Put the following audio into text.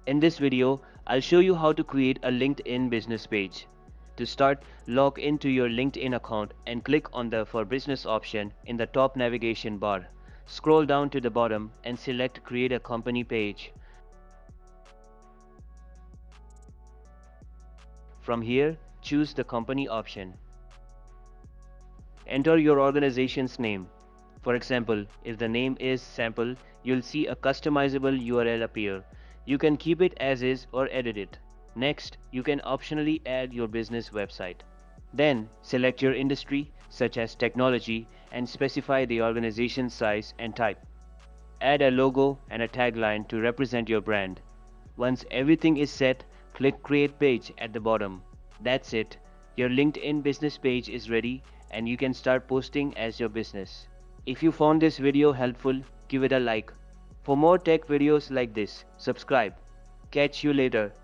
In this video, I'll show you how to create a LinkedIn business page. To start, log into your LinkedIn account and click on the For Business option in the top navigation bar. Scroll down to the bottom and select Create a Company Page. From here, choose the company option. Enter your organization's name. For example, if the name is Sample, you'll see a customizable URL appear. You can keep it as is or edit it. Next, you can optionally add your business website. Then, select your industry, such as technology, and specify the organization size and type. Add a logo and a tagline to represent your brand. Once everything is set, click Create Page at the bottom. That's it. Your LinkedIn business page is ready and you can start posting as your business. If you found this video helpful, give it a like. For more tech videos like this, subscribe. Catch you later.